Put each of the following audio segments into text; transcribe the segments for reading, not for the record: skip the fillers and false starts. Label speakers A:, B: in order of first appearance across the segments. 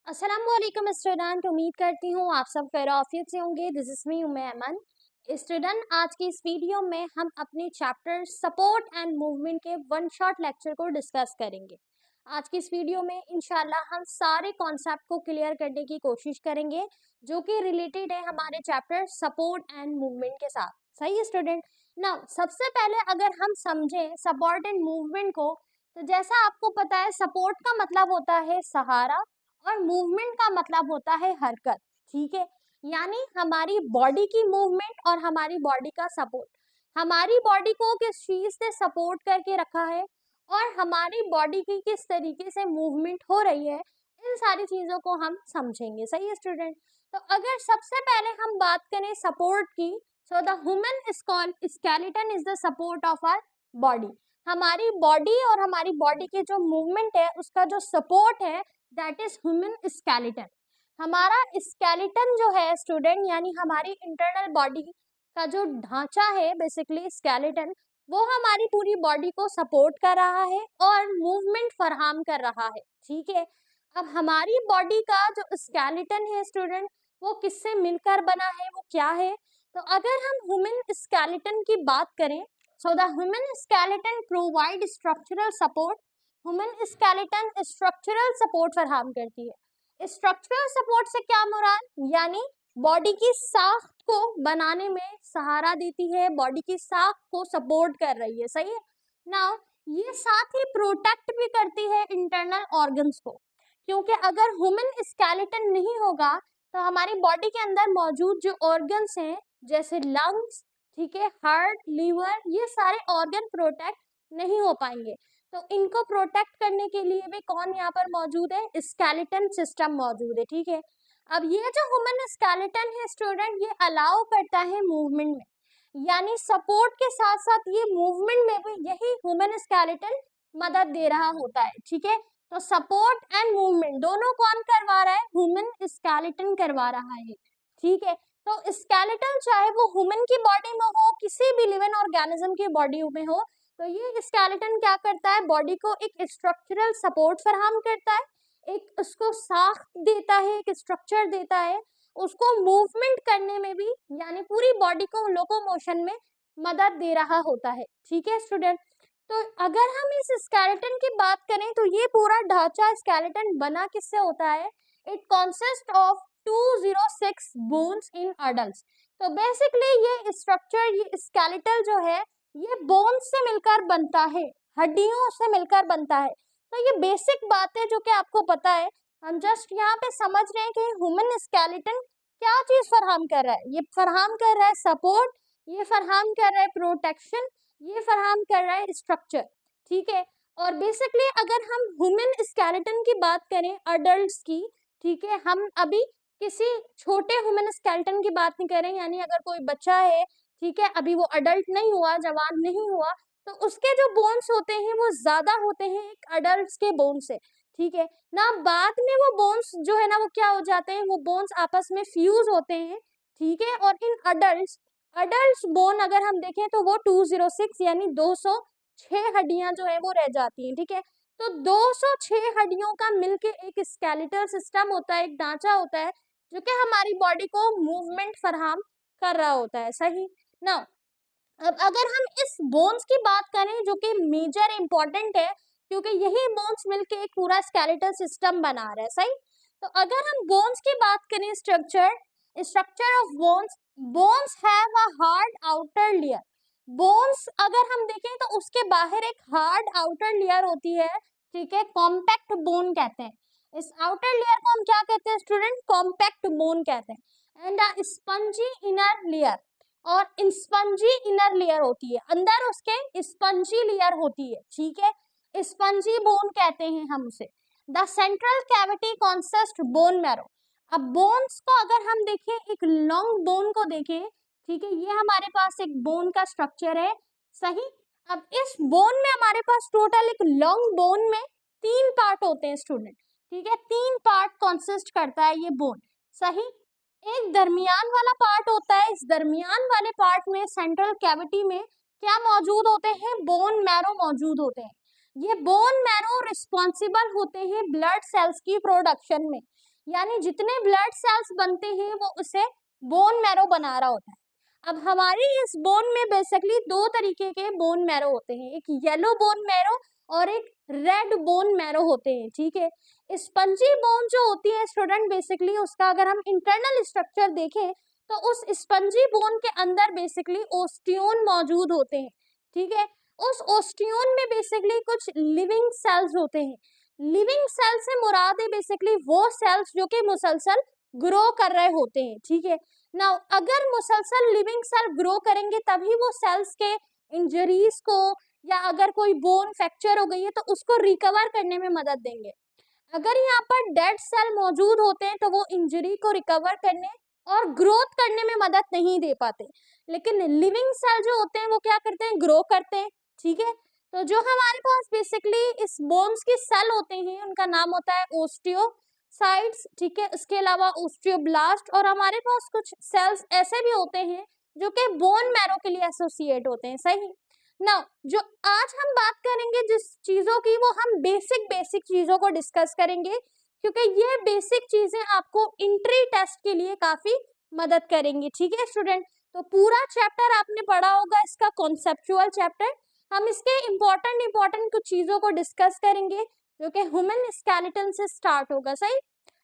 A: अस्सलामुअलैकुम स्टूडेंट, उम्मीद करती हूँ आप सब खैर आफियत से होंगे। This is me Umme Aman. Student, आज की इस वीडियो में हम अपने चैप्टर सपोर्ट एंड मूवमेंट के वन शॉट लेक्चर को डिस्कस करेंगे। आज की इस वीडियो में इंशाल्लाह हम सारे कॉन्सेप्ट को क्लियर करने की कोशिश करेंगे जो कि रिलेटेड है हमारे चैप्टर सपोर्ट एंड मूवमेंट के साथ। सही है स्टूडेंट। नाउ सबसे पहले अगर हम समझें सपोर्ट एंड मूवमेंट को, तो जैसा आपको पता है सपोर्ट का मतलब होता है सहारा और मूवमेंट का मतलब होता है हरकत। ठीक है, यानी हमारी बॉडी की मूवमेंट और हमारी बॉडी का सपोर्ट। हमारी बॉडी को किस चीज से सपोर्ट करके रखा है और हमारी बॉडी की किस तरीके से मूवमेंट हो रही है, इन सारी चीजों को हम समझेंगे। सही है स्टूडेंट। तो अगर सबसे पहले हम बात करें सपोर्ट की, so the human skeleton is the support of our body. हमारी बॉडी और हमारी बॉडी की जो मूवमेंट है उसका जो सपोर्ट है दैट इज ह्यूमन स्केलेटन। हमारा स्केलेटन जो है स्टूडेंट, यानी हमारी इंटरनल बॉडी का जो ढांचा है बेसिकली स्केलेटन, वो हमारी पूरी बॉडी को सपोर्ट कर रहा है और मूवमेंट फराहम कर रहा है। ठीक है, अब हमारी बॉडी का जो स्केलेटन है स्टूडेंट, वो किससे मिलकर बना है, वो क्या है? तो अगर हम ह्यूमन स्केलेटन की बात करें, सो the human skeleton provide structural support. Human skeleton structural support फराहम करती है। स्ट्रक्चरल सपोर्ट से क्या मुराद, यानी बॉडी की साख्त को बनाने में सहारा देती है, बॉडी की साख्त को सपोर्ट कर रही है। सही है। नाउ ये साथ ही प्रोटेक्ट भी करती है इंटरनल ऑर्गन्स को, क्योंकि अगर ह्यूमन स्केलेटन नहीं होगा तो हमारी बॉडी के अंदर मौजूद जो ऑर्गन्स हैं जैसे लंग्स, ठीक है, हार्ट, लीवर, ये सारे ऑर्गन प्रोटेक्ट नहीं हो पाएंगे। तो इनको प्रोटेक्ट करने के लिए भी कौन यहाँ पर मौजूद है, स्केलेटन सिस्टम मौजूद है। ठीक है, अब ये जो ह्यूमन स्केलेटन है स्टूडेंट, ये अलाउ करता है मूवमेंट में, यानी सपोर्ट के साथ साथ ये मूवमेंट में भी यही ह्यूमन स्केलेटन मदद दे रहा होता है। ठीक है, तो सपोर्ट एंड मूवमेंट दोनों कौन करवा रहा है, ह्यूमन स्केलेटन करवा रहा है। ठीक है, तो स्केलेटन चाहे वो ह्यूमन की बॉडी में हो, किसी भी लिविंग ऑर्गेनिज्म की बॉडी में हो, तो ये स्केलेटन क्या करता है, बॉडी को एक स्ट्रक्चरल सपोर्ट फराहम करता है, एक उसको साख देता है, एक स्ट्रक्चर देता है, उसको मूवमेंट करने में भी, यानी पूरी बॉडी को लोकोमोशन में मदद दे रहा होता है। ठीक है स्टूडेंट। तो अगर हम इस स्केलेटन की बात करें तो ये पूरा ढांचा स्केलेटन बना किससे होता है, it consist of 206 bones in adults. तो बेसिकली ये स्ट्रक्चर, ये स्केलेटल जो है, ये बोन्स से मिलकर बनता है, हड्डियों से मिलकर बनता है। तो ये बेसिक बात है जो कि आपको पता है। हम जस्ट यहाँ पे समझ रहे हैं कि ह्यूमन स्केलेटन क्या चीज फराहम कर रहा है। ये फराहम कर रहा है सपोर्ट, ये फराहम कर रहा है प्रोटेक्शन, ये फराहम कर रहा है स्ट्रक्चर। ठीक है, और बेसिकली अगर हम ह्यूमन स्केलेटन की बात करें अडल्ट्स की, ठीक है, हम अभी किसी छोटे ह्यूमन स्केलेटन की बात नहीं करें, यानी अगर कोई बच्चा है, ठीक है, अभी वो अडल्ट नहीं हुआ, जवान नहीं हुआ, तो उसके जो बोन्स होते हैं वो ज्यादा होते हैं एक अडल्ट के बोन से। ठीक है ना, बाद में वो बोन्स जो है ना वो क्या हो जाते हैं, वो बोन्स आपस में फ्यूज होते हैं। ठीक है, और इन अडल्ट बोन अगर हम देखें तो वो 206 यानी 206 हड्डियां जो है वो रह जाती हैं। ठीक है, तो 206 हड्डियों का मिलके एक स्केलेटल सिस्टम होता है, एक ढांचा होता है जो कि हमारी बॉडी को मूवमेंट फराहम कर रहा होता है। सही ना। अब अगर हम इस बोन्स की बात करें जो कि मेजर इंपॉर्टेंट है, क्योंकि यही बोन्स मिलके एक पूरा स्केलेटल सिस्टम बना रहा है। सही, तो अगर हम बोन्स की बात करें, structure of bones, bones have a hard outer layer. Bones अगर हम देखें तो उसके बाहर एक हार्ड आउटर लेयर होती है। ठीक है, कॉम्पैक्ट बोन कहते हैं इस आउटर लेयर को। हम क्या कहते हैं स्टूडेंट, कॉम्पैक्ट बोन कहते हैं। And a spongy inner layer, और स्पंजी इनर लेयर होती है, अंदर उसके स्पंजी लेयर होती है। ठीक है, स्पंजी बोन कहते हैं हम उसे। The central cavity consist bone marrow. अब बोन्स को अगर हम देखें, एक लॉन्ग बोन को देखें, ठीक है, ये हमारे पास एक बोन का स्ट्रक्चर है। सही, अब इस बोन में हमारे पास टोटल एक लॉन्ग बोन में 3 पार्ट होते हैं स्टूडेंट। ठीक है, 3 पार्ट कॉन्सिस्ट करता है ये बोन। सही, एक दरमियान वाला पार्ट होता है, इस दरमियान वाले पार्ट में सेंट्रल कैविटी में क्या मौजूद होते हैं, बोन मैरो मौजूद होते हैं। ये बोन मैरो रिस्पॉन्सिबल होते हैं ब्लड सेल्स की प्रोडक्शन में। यानी जितने ब्लड सेल्स बनते हैं वो उसे बोन मैरो बना रहा होता है। अब हमारी इस बोन में बेसिकली दो तरीके के बोन मैरो होते हैं, एक येलो बोन मैरो और एक रेड बोन मैरो होते हैं, ठीक है। स्पंजी बोन जो होती है स्टूडेंट, बेसिकली उसका अगर हम इंटरनल स्ट्रक्चर देखें तो उस स्पंजी बोन के अंदर बेसिकली ओस्टियोन मौजूद होते हैं, ठीक है। उस ओस्टियोन में बेसिकली कुछ लिविंग सेल्स होते हैं। लिविंग सेल से मुराद है बेसिकली वो सेल्स जो कि मुसलसल ग्रो कर रहे होते हैं, ठीक है। नाउ अगर मुसलसल लिविंग सेल ग्रो करेंगे तभी वो सेल्स के इंजरीज को या अगर कोई बोन फ्रैक्चर हो गई है तो उसको रिकवर करने में मदद देंगे। अगर यहाँ पर डेड सेल मौजूद होते हैं तो वो इंजरी को रिकवर करने और ग्रोथ करने में मदद नहीं दे पाते, लेकिन लिविंग सेल जो होते हैं वो क्या करते हैं, ग्रो करते हैं, ठीक है। तो जो हमारे पास बेसिकली इस बोन्स की सेल होते हैं उनका नाम होता है ओस्टियोसाइट्स, ठीक है। इसके अलावा ओस्टियोब्लास्ट और हमारे पास कुछ सेल्स ऐसे भी होते हैं जो कि बोन मैरो के लिए एसोसिएट होते हैं, सही। नाउ जो आज हम बात करेंगे जिस चीजों की, वो हम बेसिक चीजों को डिस्कस करेंगे क्योंकि ये बेसिक चीजें आपको इंट्री टेस्ट के लिए काफी मदद करेंगी, ठीक है स्टूडेंट। तो पूरा चैप्टर आपने पढ़ा होगा, इसका कॉन्सेप्चुअल चैप्टर। हम इसके इम्पोर्टेंट कुछ चीजों को डिस्कस करेंगे जो कि ह्यूमन स्केलेटन से स्टार्ट होगा, सही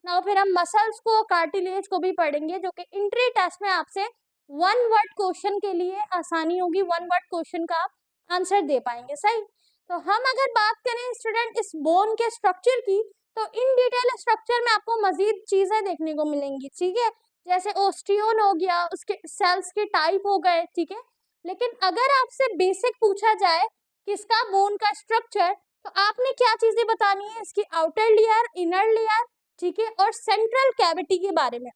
A: ना। फिर हम मसल्स को, कार्टिलेज को भी पढ़ेंगे जो कि इंट्री टेस्ट में आपसे वन वर्ड क्वेश्चन के लिए आसानी होगी, वन वर्ड क्वेश्चन का आप आंसर दे पाएंगे, सही। तो हम अगर बात करें स्टूडेंट इस बोन के स्ट्रक्चर की, तो इन डिटेल स्ट्रक्चर में आपको मजीद चीजें देखने को मिलेंगी, ठीक है। जैसे ओस्टियोन हो गया, उसके सेल्स के टाइप हो गए, ठीक है। लेकिन अगर आपसे बेसिक पूछा जाए किसका बोन का स्ट्रक्चर, तो आपने क्या चीजें बतानी है, इसकी आउटर लेयर, इनर लेयर, ठीक है, और सेंट्रल कैविटी के बारे में।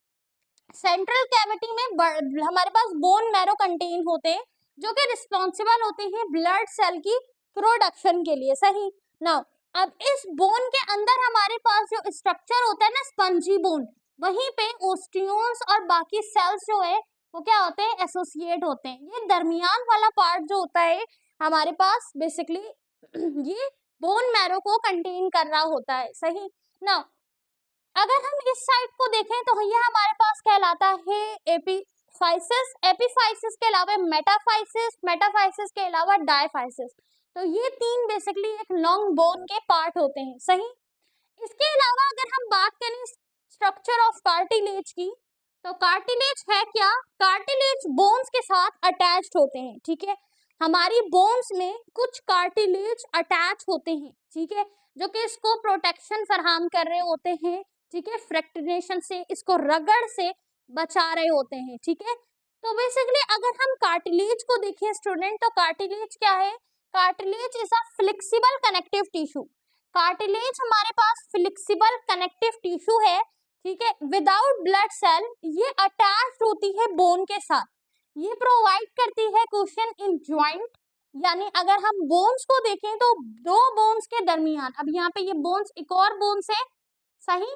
A: सेंट्रल कैविटी में हमारे पास बोन मैरो कंटेन होते हैं जो कि रिस्पॉन्सिबल होते हैं ब्लड सेल की प्रोडक्शन के लिए, सही ना। अब इस बोन के अंदर हमारे पास जो स्ट्रक्चर होता है ना, स्पंजी बोन, वहीं पे ओस्टियोन्स और बाकी सेल्स जो है वो क्या होते हैं, एसोसिएट होते हैं। ये दरमियान वाला पार्ट जो होता है हमारे पास बेसिकली ये बोन मैरो को कंटेन कर रहा होता है, सही ना। अगर हम इस साइड को देखें तो ये हमारे पास कहलाता है एपीफाइसिस, एपीफाइसिस के अलावा मेटाफाइसिस, मेटाफाइसिस के अलावा डायफाइसिस। तो ये तीन बेसिकली एक लॉन्ग बोन के पार्ट होते हैं, सही। इसके अलावा अगर हम बात करें स्ट्रक्चर ऑफ कार्टिलेज की, तो कार्टिलेज है क्या, कार्टिलेज बोन्स के साथ अटैच्ड होते हैं, ठीक है। हमारी बोन्स में कुछ कार्टिलेज अटैच होते हैं, ठीक है, जो कि इसको प्रोटेक्शन फराहम कर रहे होते हैं, ठीक है, फ्रैक्चरेशन से, इसको रगड़ से बचा रहे होते हैं, ठीक है। तो बेसिकली अगर हम कार्टिलेज को देखें स्टूडेंट, तो कार्टिलेज क्या है, cartilage is a flexible connective tissue. Cartilage हमारे पास फ्लेक्सिबल कनेक्टिव टिश्यू है, ठीक है, विदाउट ब्लड सेल। ये अटैच्ड होती है बोन के साथ, ये प्रोवाइड करती है कुशन इन जॉइंट। यानी अगर हम बोन्स को देखें तो दो बोन्स के दरमियान, अब यहाँ पे ये बोन्स एक और बोन्स है, सही,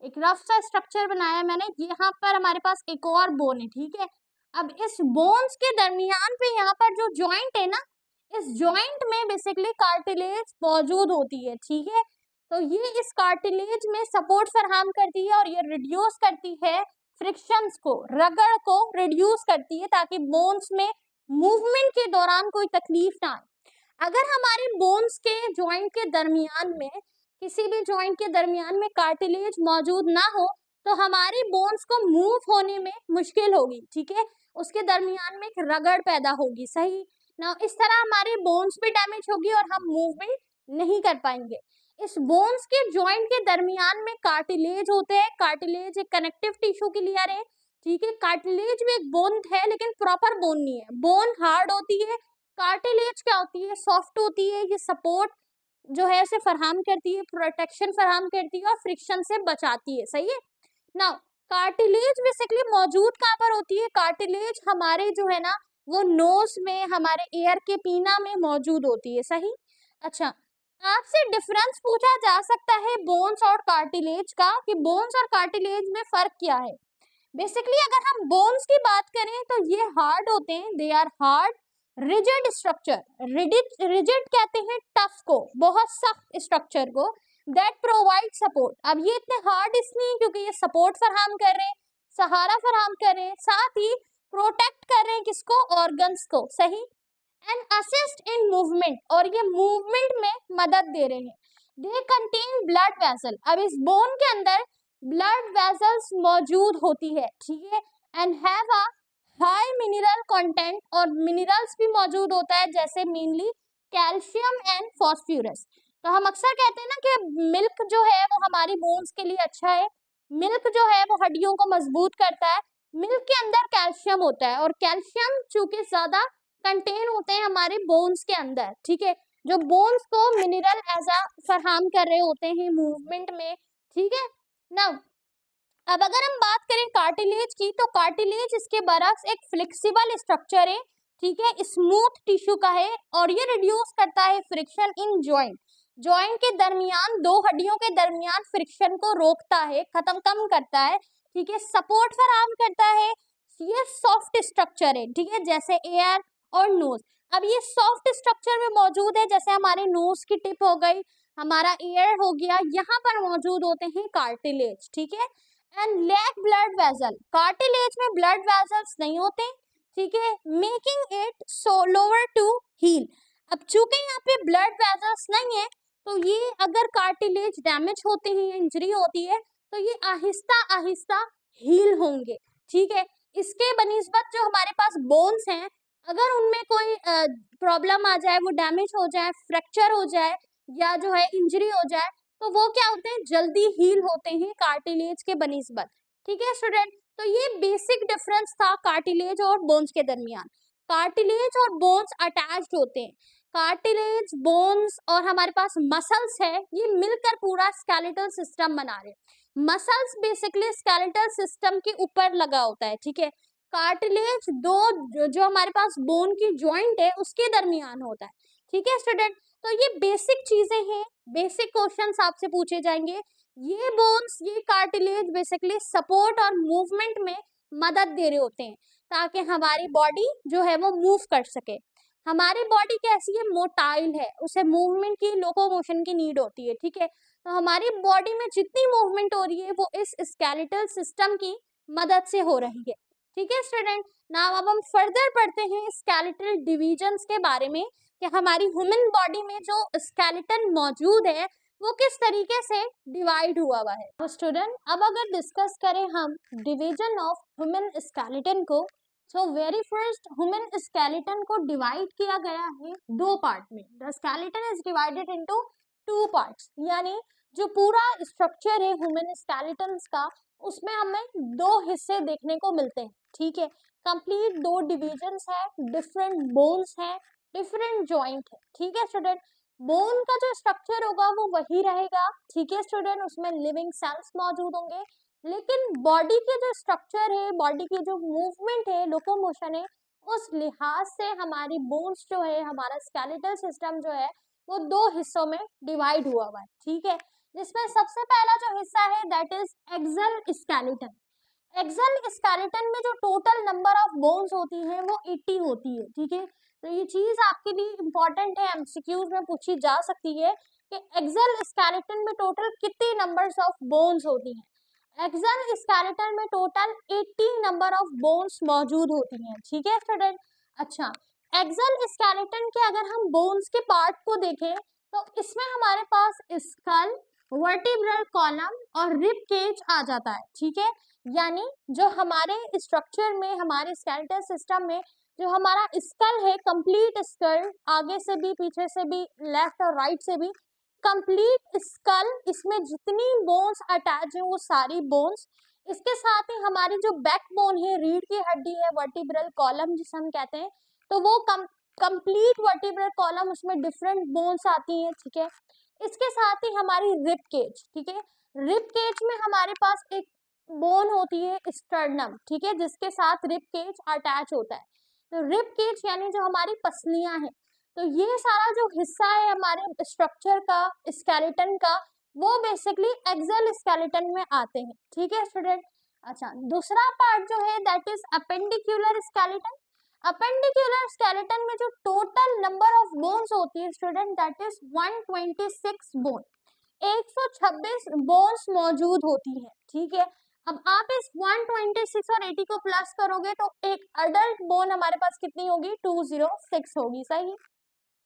A: एक रफ सा स्ट्रक्चर बनाया मैंने, यहाँ पर हमारे पास एक और बोन है, ठीक है। अब इस बोन्स के दरमियान पे यहाँ पर जो जॉइंट है ना, इस जॉइंट में बेसिकली कार्टिलेज मौजूद होती है, ठीक है। तो ये इस कार्टिलेज में सपोर्ट फराहम करती है और ये रिड्यूस करती है फ्रिक्शंस को, रगड़ को रिड्यूस करती है ताकि बोन्स में मूवमेंट के दौरान कोई तकलीफ ना आए। अगर हमारे बोन्स के जॉइंट के दरमियान में, किसी भी जॉइंट के दरमियान में कार्टिलेज मौजूद ना हो तो हमारी बोन्स को मूव होने में मुश्किल होगी, ठीक है, उसके दरमियान में एक रगड़ पैदा होगी, सही ना। इस तरह हमारी बोन्स भी डैमेज होगी और हम मूवमेंट नहीं कर पाएंगे। इस बोन्स के जॉइंट के दरमियान में कार्टिलेज होते हैं, कार्टिलेज एक कनेक्टिव टिश्यू की लेयर है, ठीक है। कार्टिलेज में एक बोन है लेकिन प्रॉपर बोन नहीं है, बोन हार्ड होती है, कार्टिलेज क्या होती है, सॉफ्ट होती है। ये सपोर्ट जो है उसे फराहम करती है, प्रोटेक्शन फराहम करती है और फ्रिक्शन से बचाती है, सही है ना। कार्टिलेज बेसिकली मौजूद कहाँ पर होती है, कार्टिलेज हमारे जो है ना वो नोज में, हमारे एयर के पीना में मौजूद होती है, सही। अच्छा, आपसे डिफरेंस पूछा जा सकता है बोन्स और कार्टिलेज का कि बोन्स और कार्टिलेज में फर्क क्या है। बेसिकली अगर हम बोन्स की बात करें तो ये हार्ड होते हैं, they are hard rigid structure, rigid कहते हैं टफ को, बहुत सख्त स्ट्रक्चर को, दैट प्रोवाइड सपोर्ट। अब ये इतने हार्ड इसलिए क्योंकि ये सपोर्ट फराहम कर रहे हैं, सहारा फराहम कर रहे हैं, साथ ही प्रोटेक्ट कर रहे हैं किसको, ऑर्गन्स को, सही। एंड असिस्ट इन मूवमेंट, और ये मूवमेंट में मदद दे रहे हैं। दे कंटेन ब्लड वेसल, अब इस बोन के अंदर ब्लड वेसल्स मौजूद होती है, ठीक है। And have a high mineral content, और मिनरल्स भी मौजूद होता है जैसे मेनली कैल्शियम एंड फॉस्फोरस। तो हम अक्सर कहते हैं ना कि मिल्क जो है वो हमारी बोन्स के लिए अच्छा है, मिल्क जो है वो हड्डियों को मजबूत करता है। मिल्क के अंदर कैल्शियम होता है, और कैल्शियम चूंकि ज्यादा कंटेन होते हैं हमारे बोन्स के अंदर, ठीक है, जो बोन्स को मिनरल ऐसा फराहम कर रहे होते हैं मूवमेंट में, ठीक है ना। अब अगर हम बात करें कार्टिलेज की, तो कार्टिलेज इसके बरक्स एक फ्लेक्सिबल स्ट्रक्चर है, ठीक है, स्मूथ टिश्यू का है, और ये रिड्यूस करता है फ्रिक्शन इन जॉइंट, जॉइंट के दरमियान, दो हड्डियों के दरमियान फ्रिक्शन को रोकता है, खत्म कम करता है, ठीक है, सपोर्ट फराहम करता है। ये सॉफ्ट स्ट्रक्चर है, ठीक है, जैसे एयर और नोज। अब ये सॉफ्ट स्ट्रक्चर में मौजूद है, जैसे हमारे नोज की टिप हो गई, हमारा ईयर हो गया, यहाँ पर मौजूद होते हैं कार्टिलेज, ठीक है। And lack blood vessel, cartilage में ब्लड वेसल्स नहीं होते, ठीक है, making it slower to heal. अब चूंकि यहाँ पे ब्लड वेसल्स नहीं है, तो ये अगर कार्टिलेज डैमेज होते हैं, इंजरी होती है, तो ये आहिस्ता आहिस्ता हील होंगे, ठीक है। इसके बनिस्बत जो हमारे पास बोन्स हैं, अगर उनमें कोई प्रॉब्लम आ जाए, वो डैमेज हो जाए, फ्रैक्चर हो जाए, या जो है इंजरी हो जाए, तो वो क्या होते हैं, जल्दी हील होते हैं कार्टिलेज के बनिस्बत, ठीक है स्टूडेंट। तो ये बेसिक डिफरेंस था कार्टिलेज और बोन्स के दरमियान। कार्टिलेज और बोन्स अटैच्ड होते हैं, कार्टिलेज, बोन्स और हमारे पास मसल्स है, ये मिलकर पूरा स्केलेटल सिस्टम बना रहे हैं। मसल्स बेसिकली स्केलेटल सिस्टम के ऊपर लगा होता है, ठीक है। कार्टिलेज दो जो हमारे पास बोन की जॉइंट है उसके दरमियान होता है, ठीक है स्टूडेंट। तो ये बेसिक चीजें हैं, बेसिक क्वेश्चंस आपसे पूछे जाएंगे। ये बोन्स, ये कार्टिलेज बेसिकली सपोर्ट और मूवमेंट में मदद दे रहे होते हैं, ताकि हमारी बॉडी जो है वो मूव कर सके। हमारी बॉडी कैसी है, मोटाइल है, उसे मूवमेंट की, लोकोमोशन की नीड होती है, ठीक है। तो हमारी बॉडी में जितनी मूवमेंट हो रही है वो इस स्केलेटल सिस्टम की मदद से हो रही है, ठीक है स्टूडेंट। नाउ अब हम फर्दर पढ़ते हैं स्केलेटल डिविजन्स के बारे में, कि हमारी ह्यूमन बॉडी में जो स्केलेटन मौजूद है वो किस तरीके से डिवाइड हुआ है। तो स्टूडेंट अब अगर डिस्कस करें हम डिवीजन ऑफ ह्यूमन स्केलेटन को, तो वेरी फर्स्ट ह्यूमन स्केलेटन को डिवाइड किया गया है दो पार्ट में। The skeleton is divided into two parts, यानी जो पूरा स्ट्रक्चर है ह्यूमन स्केलेटन का, उसमें हमें दो हिस्से देखने को मिलते हैं, ठीक है। कंप्लीट दो डिविजन्स है, डिफरेंट बोन्स है, डिफरेंट जॉइंट है, ठीक है स्टूडेंट। बोन का जो स्ट्रक्चर होगा वो वही रहेगा, ठीक है स्टूडेंट, उसमें लिविंग सेल्स मौजूद होंगे, लेकिन बॉडी के जो स्ट्रक्चर है, बॉडी की जो मूवमेंट है, लोकोमोशन है, उस लिहाज से हमारी बोन्स जो है, हमारा स्केलेटल सिस्टम जो है वो दो हिस्सों में डिवाइड हुआ है, ठीक है। जिसमें सबसे पहला जो हिस्सा है that is axial skeleton. Axial skeleton में जो टोटल नंबर ऑफ बोन्स होती है वो 80 होती है, ठीक है। तो ये चीज आपके लिए इंपॉर्टेंट है, एमसीक्यूज में पूछी जा सकती है कि एक्सल स्केलेटन में टोटल कितनी नंबर्स ऑफ बोन्स होती हैं। एक्सल स्केलेटन में टोटल 80 नंबर ऑफ बोन्स मौजूद होती हैं, ठीक है स्टूडेंट। अच्छा, एक्सल स्केलेटन के अगर हम बोन्स के पार्ट को देखें, तो इसमें हमारे पास स्कल, वर्टिब्रल कॉलम और रिब केज आ जाता है, ठीक है। यानी जो हमारे स्ट्रक्चर में, हमारे स्केलेटल सिस्टम में जो हमारा स्कल है, कंप्लीट स्कल, आगे से भी, पीछे से भी, लेफ्ट और राइट से भी कंप्लीट स्कल, इसमें जितनी बोन्स अटैच है वो सारी बोन्स। इसके साथ ही हमारी जो बैक बोन है, रीढ़ की हड्डी है, वर्टिब्रल कॉलम जिसे हम कहते हैं, तो वो कंप्लीट वर्टिब्रल कॉलम, उसमें डिफरेंट बोन्स आती हैं, ठीक है। इसके साथ ही हमारी रिब केज, ठीक है। रिब केज में हमारे पास एक बोन होती है स्टर्नम, ठीक है, जिसके साथ रिब केज अटैच होता है। तो रिब केज यानी जो हमारी पसलियां हैं, तो ये सारा जो हिस्सा है हमारे स्ट्रक्चर का, स्केलेटन का, वो बेसिकली एक्सल स्केलेटन में आते हैं, ठीक है स्टूडेंट। अच्छा, दूसरा पार्ट जो है that is appendicular skeleton. Appendicular skeleton में जो टोटल नंबर ऑफ बोन्स होती है student that is 126 bone. 126 bones मौजूद होती हैं, ठीक है। अब आप इस 126 और 80 को प्लस करोगे तो एक अडल्ट बोन हमारे पास कितनी होगी, 206 होगी, सही।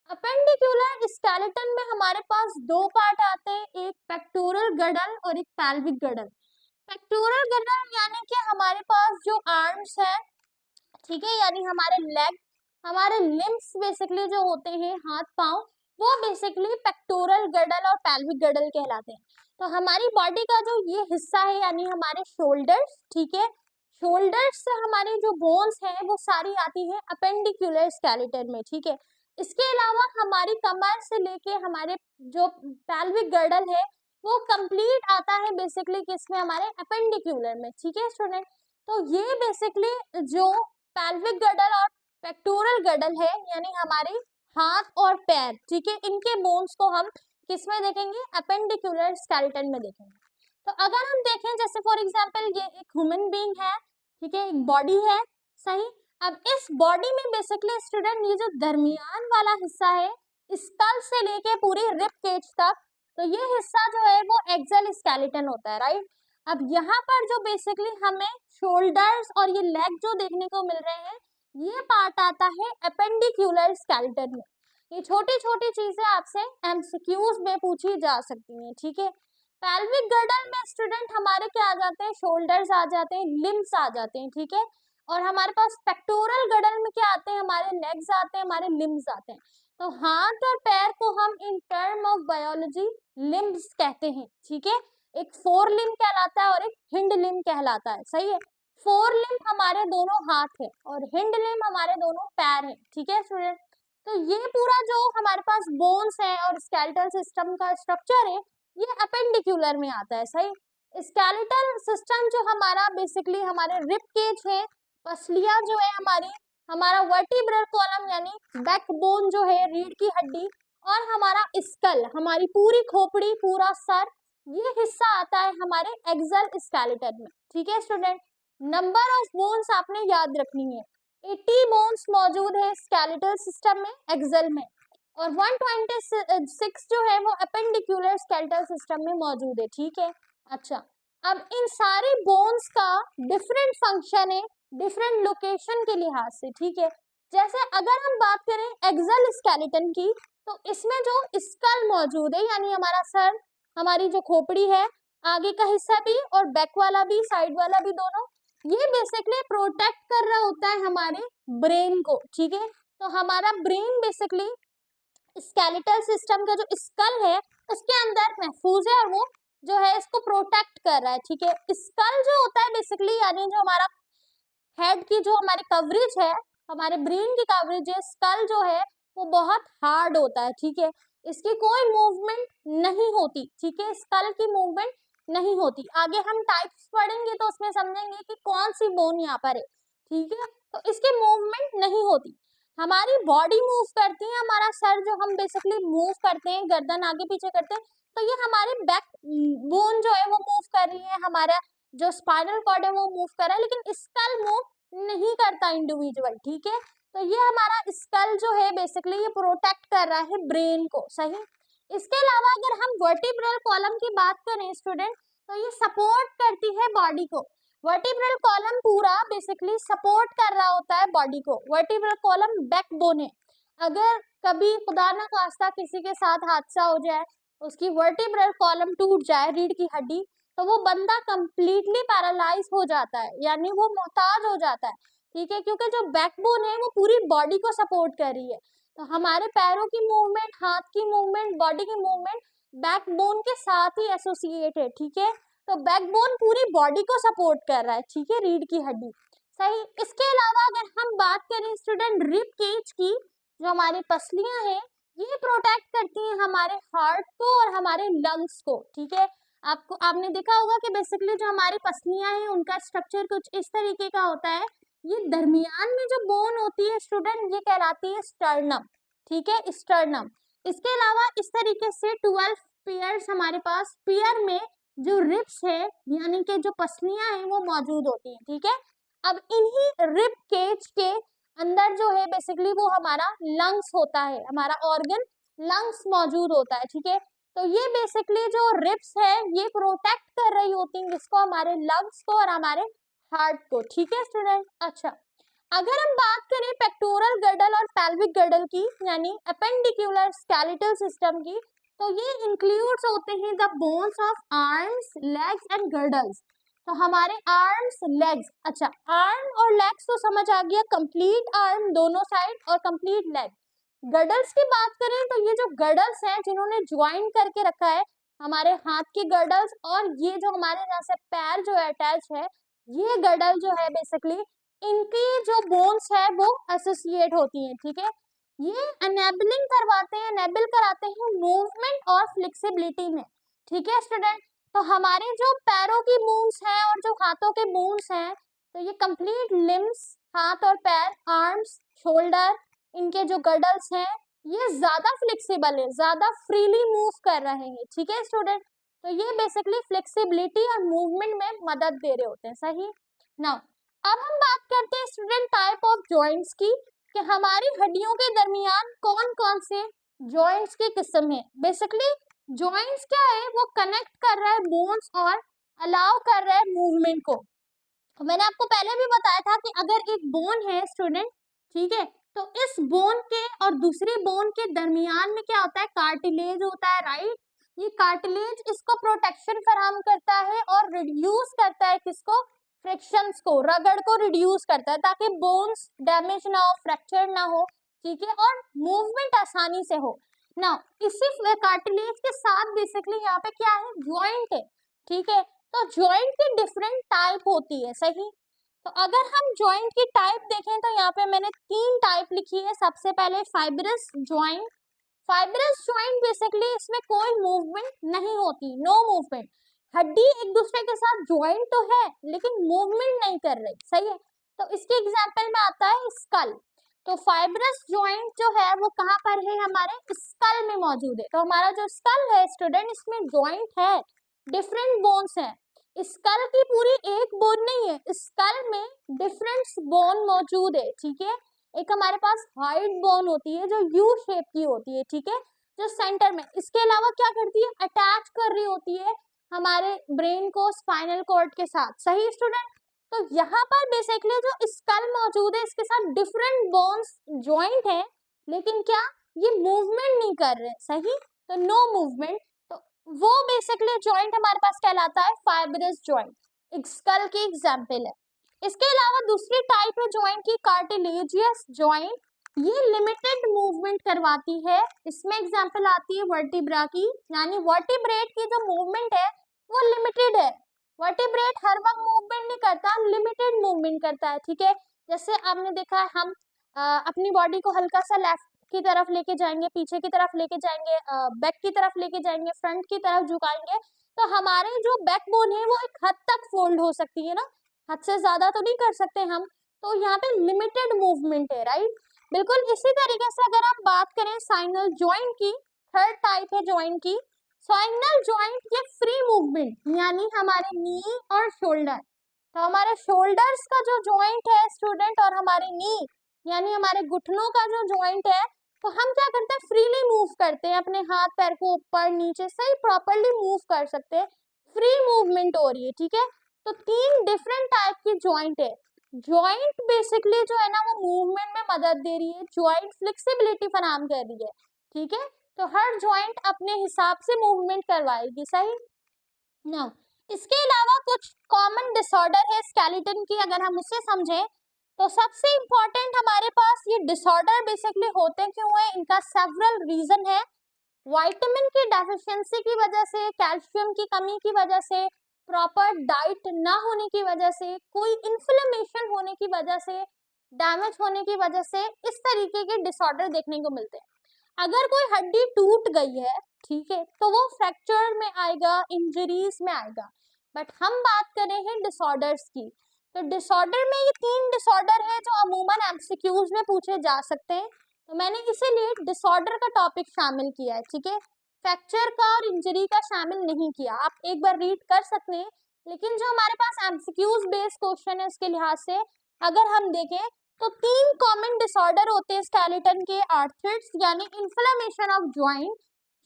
A: अपेंडिकुलर स्केलेटन में हमारे पास दो पार्ट आते हैं, एक पेक्टोरल गडल और एक पैल्विक गडल। पेक्टोरल गडल यानी कि हमारे पास जो आर्म्स है, ठीक है, यानी हमारे लेग, हमारे लिम्स बेसिकली जो होते हैं, हाथ पांव, वो बेसिकली पेक्टोरल गडल और पैल्विक गडल कहलाते हैं। तो हमारी बॉडी का जो ये हिस्सा है यानी हमारे शोल्डर्स, ठीक है, शोल्डर्स से हमारी जो बोन्स हैं वो सारी आती है अपेंडिकुलर स्केलेटन में, ठीक है। इसके अलावा हमारी कमर से लेके हमारे जो पैल्विक गर्डल है वो कंप्लीट आता है बेसिकली किसमें, हमारे अपेंडिकुलर में, ठीक है स्टूडेंट। तो ये बेसिकली जो पैल्विक गर्डल और पेक्टोरल गर्डल है यानी हमारे हाथ और पैर, ठीक है, इनके बोन्स को हम किसमें देखेंगे, अपेंडिकुलर स्केलेटन में देखेंगे। तो अगर हम देखें जैसे फॉर एग्जांपल ये एक ह्यूमन बीइंग है, ठीक है, एक बॉडी है, सही। अब इस बॉडी में बेसिकली स्टूडेंट ये जो दरमियान वाला हिस्सा है, स्कल से लेके पूरी रिब केज तक, तो ये हिस्सा जो है वो एक्सल स्केलेटन होता है, राइट। अब यहाँ पर जो बेसिकली हमें शोल्डर्स और ये लेग जो देखने को मिल रहे हैं, ये पार्ट आता है अपेंडिकुलर स्केलेटन में। ये छोटी छोटी चीजें आपसे एमसीक्यूज में पूछी जा सकती हैं, ठीक है। पैल्विक गर्डल में स्टूडेंट हमारे क्या आ जाते हैं, शोल्डर्स आ जाते हैं, लिम्स आ जाते हैं, ठीक है। और हमारे पास पेक्टोरल गर्डल में क्या आते हैं, हमारे लेग्स आते हैं, हमारे लिम्स आते हैं। तो हाथ और पैर को हम in term of biology limbs कहते हैं, ठीक है। एक फोर लिम्ब कहलाता है और एक हिंड लिम्ब कहलाता है, सही है। फोर लिम्ब हमारे दोनों हाथ है और हिंड लिम्ब हमारे दोनों पैर है, ठीक है स्टूडेंट। तो ये पूरा जो हमारे पास बोन्स है और स्केलेटल सिस्टम का स्ट्रक्चर है, ये अपेंडिकुलर में आता है, सही। स्केलेटल सिस्टम जो हमारा बेसिकली हमारे रिब केज है, पसलियां जो है हमारी, हमारा वर्टिब्रल कॉलम यानी बैकबोन जो है रीढ़ की हड्डी, और हमारा स्कल, हमारी पूरी खोपड़ी, पूरा सर, ये हिस्सा आता है हमारे एक्सल स्केलेटन में, ठीक है स्टूडेंट। नंबर ऑफ बोन्स आपने याद रखनी है, 80 बोन्स मौजूद है स्केलेटल सिस्टम में, एक्सल में, और 126 जो है वो अपेंडिकुलर स्केलेटल सिस्टम में मौजूद है, ठीक है। अच्छा, अब इन सारे बोन्स का डिफरेंट फंक्शन है डिफरेंट लोकेशन के लिहाज से, ठीक है। जैसे अगर हम बात करें एक्सल स्केलेटन की, तो इसमें जो स्कल मौजूद है यानी हमारा सर, हमारी जो खोपड़ी है, आगे का हिस्सा भी और बैक वाला भी, साइड वाला भी, दोनों, ये बेसिकली प्रोटेक्ट कर रहा होता है हमारे ब्रेन को, ठीक है। तो हमारा ब्रेन बेसिकली स्केलेटल सिस्टम का जो स्कल है उसके अंदर महफूज है और वो जो है इसको प्रोटेक्ट कर रहा है, ठीक है। स्कल जो होता है बेसिकली यानी जो हमारा हेड की जो हमारी कवरेज है, हमारे ब्रेन की कवरेज है, स्कल जो है वो बहुत हार्ड होता है, ठीक है। इसकी कोई मूवमेंट नहीं होती, ठीक है, स्कल की मूवमेंट नहीं होती। आगे हम टाइप्स पढ़ेंगे तो उसमें समझेंगे कि कौन सी बोन यहाँ पर है, ठीक है। तो इसकी मूवमेंट नहीं होती, हमारी बॉडी मूव करती है, हमारा सर जो हम बेसिकली मूव करते हैं, गर्दन आगे पीछे करते हैं, तो ये हमारे बैक बोन जो है वो मूव कर रही है, हमारा जो स्पाइनल कॉर्ड है वो मूव कर रहा है, लेकिन स्कल मूव नहीं करता इंडिविजुअल, ठीक है। तो ये हमारा स्कल जो है बेसिकली ये प्रोटेक्ट कर रहा है ब्रेन को, सही। इसके अलावा अगर हम वर्टिब्रल कॉलम की बात करें स्टूडेंट, तो ये सपोर्ट करती है बॉडी को। वर्टिब्रल कॉलम पूरा बेसिकली सपोर्ट कर रहा होता है बॉडी को। वर्टिब्रल कॉलम बैकबोन है। अगर कभी खुदा ना खास्ता किसी के साथ हादसा हो जाए, उसकी वर्टिब्रल कॉलम टूट जाए, रीढ़ की हड्डी, तो वो बंदा कंप्लीटली पैरालाइज हो जाता है, यानी वो मोहताज हो जाता है, ठीक है, क्योंकि जो बैकबोन है वो पूरी बॉडी को सपोर्ट कर रही है। तो हमारे पैरों की मूवमेंट, हाथ की मूवमेंट, बॉडी की मूवमेंट बैकबोन के साथ ही एसोसिएट है, ठीक है। तो बैकबोन पूरी बॉडी को सपोर्ट कर रहा है, ठीक है, रीढ़ की हड्डी, सही। इसके अलावा अगर हम बात करें स्टूडेंट रिब केज की, जो हमारी पसलियां हैं, ये प्रोटेक्ट करती हैं हमारे हार्ट को और हमारे लंग्स को, ठीक है। आपने देखा होगा कि बेसिकली जो हमारी पसलियां हैं उनका स्ट्रक्चर कुछ इस तरीके का होता है। ये दरमियान में जो बोन होती है स्टूडेंट, ये कहलाती है स्टर्नम, ठीक है, स्टर्नम। इसके अलावा इस तरीके से 12 पेयर्स हमारे पास, पेयर में जो रिब्स है यानी कि जो पसलियां हैं वो मौजूद होती हैं, ठीक है। अब इन्हीं रिब केज के अंदर जो है बेसिकली वो हमारा लंग्स होता है, हमारा ऑर्गन लंग्स मौजूद होता है, ठीक है। तो ये बेसिकली जो रिब्स है ये प्रोटेक्ट कर रही होती हैं किसको, हमारे लंग्स को और हमारे हार्ट को। ठीक है स्टूडेंट। अच्छा, अगर हम बात करें पेक्टोरल गर्डल और पेल्विक गर्डल की, यानी अपेंडिकुलर स्केलेटल सिस्टम की, तो ये इंक्लूड्स होते हैं the bones of arms, legs and girdles. तो हमारे आर्म्स, लेग्स, अच्छा आर्म और लेग्स तो समझ आ गया, कंप्लीट आर्म दोनों साइड और कंप्लीट लेग। गर्डल्स की बात करें तो ये जो गर्डल्स हैं जिन्होंने ज्वाइन करके रखा है, हमारे हाथ की गर्डल्स और ये जो हमारे यहाँ से पैर जो अटैच है, ये गर्डल जो है बेसिकली इनकी जो बोन्स है वो एसोसिएट होती हैं। ठीक है, ये एनेबलिंग करवाते हैं, एनेबल कराते हैं मूवमेंट और फ्लेक्सिबिलिटी में। ठीक है स्टूडेंट। तो हमारे जो पैरों की बोन्स हैं और जो हाथों के बोन्स हैं, तो ये कंप्लीट लिम्स, हाथ और पैर, आर्म्स, शोल्डर, इनके जो गर्डल्स हैं ये ज्यादा फ्लेक्सिबल है, ज्यादा फ्रीली मूव कर रहे हैं। ठीक है स्टूडेंट। तो ये बेसिकली फ्लेक्सिबिलिटी और मूवमेंट में मदद दे रहे होते हैं। सही। नाउ अब हम बात करते हैं स्टूडेंट टाइप ऑफ जॉइंट्स की, कि हमारी हड्डियों के दरमियान कौन कौन से जॉइंट्स की किस्म है। बेसिकली जॉइंट्स क्या है, वो कनेक्ट कर रहा है बोन्स और अलाउ कर रहा है मूवमेंट को। मैंने आपको पहले भी बताया था कि अगर एक बोन है स्टूडेंट, ठीक है, तो इस बोन के और दूसरी बोन के दरमियान में क्या होता है, कार्टिलेज होता है, राइट। ये कार्टिलेज इसको प्रोटेक्शन फराहम करता है और रिड्यूस करता है किसको, फ्रिक्शंस को, रगड़ को रिड्यूस करता है, ताकि बोन्स डैमेज ना हो, फ्रैक्चर ना हो। ठीक है, और मूवमेंट आसानी से हो ना। इसी कार्टिलेज के साथ बेसिकली यहाँ पे क्या है, ज्वाइंट है। ठीक है, तो ज्वाइंट की डिफरेंट टाइप होती है। सही। तो अगर हम ज्वाइंट की टाइप देखें तो यहाँ पे मैंने 3 टाइप लिखी है। सबसे पहले fibrous joint. Fibrous joint basically इसमें कोई मूवमेंट नहीं होती, नो मूवमेंट। हड्डी एक दूसरे के साथ ज्वाइंट तो है लेकिन मूवमेंट नहीं कर रही। सही है। तो इसके एग्जाम्पल में आता है स्कल। तो फाइब्रस ज्वाइंट जो है वो कहाँ पर है, हमारे स्कल में मौजूद है। तो हमारा जो स्कल है स्टूडेंट, इसमें ज्वाइंट है, डिफरेंट बोन्स हैं। स्कल की पूरी एक बोन नहीं है, स्कल में डिफरेंट बोन मौजूद है। ठीक है, एक हमारे पास हाइड बोन होती है जो यू शेप की होती है। ठीक है, जो सेंटर में, इसके अलावा क्या करती है, अटैच कर रही होती है हमारे ब्रेन को स्पाइनल कॉर्ड के साथ। सही स्टूडेंट। तो यहाँ पर बेसिकली जो स्कल मौजूद है इसके साथ डिफरेंट बोन्स ज्वाइंट है, लेकिन क्या ये मूवमेंट नहीं कर रहे। सही। तो नो मूवमेंट, वो बेसिकली ज्वाइंट हमारे पास कहलाता है फाइब्रस ज्वाइंट। स्कल की एग्जांपल है। इसके अलावा दूसरी टाइप है ज्वाइंट की, कार्टिलेजियस ज्वाइंट। ये लिमिटेड मूवमेंट करवाती है। इसमें एग्जांपल आती है वर्टिब्रा की, यानी वर्टिब्रेट की जो मूवमेंट है वो लिमिटेड है। वर्टिब्रेट हर वक्त मूवमेंट नहीं करता, लिमिटेड मूवमेंट करता है। ठीक है, जैसे आपने देखा है हम अपनी बॉडी को हल्का सा लेफ्ट की तरफ लेके जाएंगे, पीछे की तरफ लेके जाएंगे, बैक की तरफ लेके जाएंगे, फ्रंट की तरफ झुकाएंगे, तो हमारे जो बैकबोन है वो एक हद तक फोल्ड हो सकती है ना, हद से ज्यादा तो नहीं कर सकते हम। तो यहाँ पे लिमिटेड मूवमेंट है, राइट। बिल्कुल इसी तरीके से अगर हम बात करें साइनल जॉइंट की, थर्ड टाइप है जॉइंट की साइनल जॉइंट। ये फ्री मूवमेंट, यानी हमारे नी और शोल्डर। तो हमारे शोल्डर्स का जो जॉइंट है स्टूडेंट और हमारे नी यानी हमारे घुटनों का जो जॉइंट है, तो हम क्या करते हैं, फ्रीली मूव करते हैं अपने हाथ पैर को ऊपर नीचे, सही प्रॉपर्ली मूव कर सकते हैं, फ्री मूवमेंट हो रही है। ठीक है, तो 3 डिफरेंट टाइप की जॉइंट है। जॉइंट बेसिकली जो है ना वो मूवमेंट में मदद दे रही है, जॉइंट फ्लेक्सिबिलिटी फराहम कर रही है। ठीक है, तो हर जॉइंट अपने हिसाब से मूवमेंट करवाएगी। सही ना। इसके अलावा कुछ कॉमन डिसऑर्डर है स्केलेटन की, अगर हम उसे समझें तो सबसे इंपॉर्टेंट हमारे पास ये डिसऑर्डर बेसिकली होते क्यों है, इनका सेवरल रीजन है। विटामिन की डेफिशिएंसी की वजह से, कैल्शियम की कमी की वजह से, प्रॉपर डाइट ना होने की वजह से, कोई इन्फ्लेमेशन होने की वजह से, डैमेज होने की वजह से, इस तरीके के डिसऑर्डर देखने को मिलते हैं। अगर कोई हड्डी टूट गई है, ठीक है, तो वो फ्रैक्चर में आएगा, इंजरीज में आएगा। बट हम बात कर रहे हैं डिसऑर्डर्स की, तो डिसऑर्डर में ये 3 डिसऑर्डर है जो अमूमन एमसीक्यूज में पूछे जा सकते हैं। तो मैंने इसीलिए डिसऑर्डर का टॉपिक शामिल किया है। ठीक है, फ्रैक्चर का और इंजरी का शामिल नहीं किया। आप एक बार रीड कर सकते हैं, लेकिन जो हमारे पास एमसीक्यूज बेस्ड क्वेश्चन है उसके लिहाज से अगर हम देखें तो 3 कॉमन डिसऑर्डर होते हैं स्केलेटन के, आर्थराइटिस यानी इन्फ्लेमेशन ऑफ ज्वाइंट,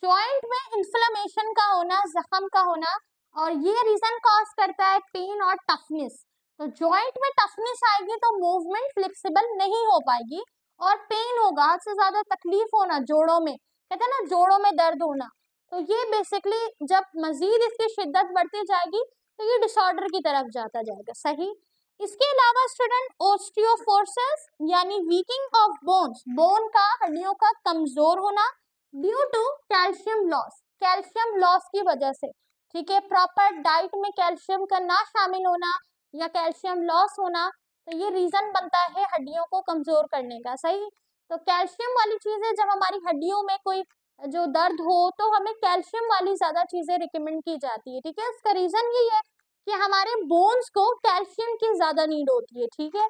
A: जॉइंट में इन्फ्लेमेशन का होना, जख्म का होना, और ये रीजन कॉज करता है पेन और टफनेस। तो जॉइंट में टफनेस आएगी तो मूवमेंट फ्लेक्सिबल नहीं हो पाएगी और पेन होगा, से ज्यादा तकलीफ होना जोड़ों में, कहते हैं ना जोड़ों में दर्द होना। तो ये बेसिकली जब मजीद इसकी शिद्दत बढ़ती जाएगी तो ये डिसऑर्डर की तरफ जाता जाएगा। सही। इसके अलावा स्टूडेंट ओस्टियोफोर्सिस यानी वीकिंग ऑफ बोन्स, बोन का, हड्डियों का कमजोर होना due to calcium loss, calcium loss की वजह से, ठीक है। प्रॉपर डाइट में कैल्शियम का ना शामिल होना या कैल्शियम लॉस होना, तो ये रीजन बनता है हड्डियों को कमजोर करने का। सही। तो कैल्शियम वाली चीजें, जब हमारी हड्डियों में कोई जो दर्द हो तो हमें कैल्शियम वाली ज्यादा चीजें रिकमेंड की जाती है, ठीक है। इसका रीजन ये है कि हमारे बोन्स को कैल्शियम की ज्यादा नीड होती है, ठीक है।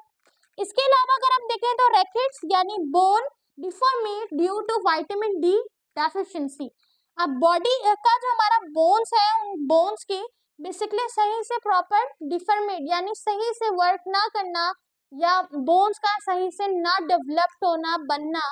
A: इसके अलावा अगर हम देखें तो रैकेट्स यानी bone deformity due to vitamin D deficiency. अब बॉडी का जो हमारा बोन्स है, उन बोन्स की बेसिकली सही से प्रॉपर डिफॉर्मेट यानी सही से वर्क ना करना या बोन्स का सही से ना डेवलप्ड होना, बनना,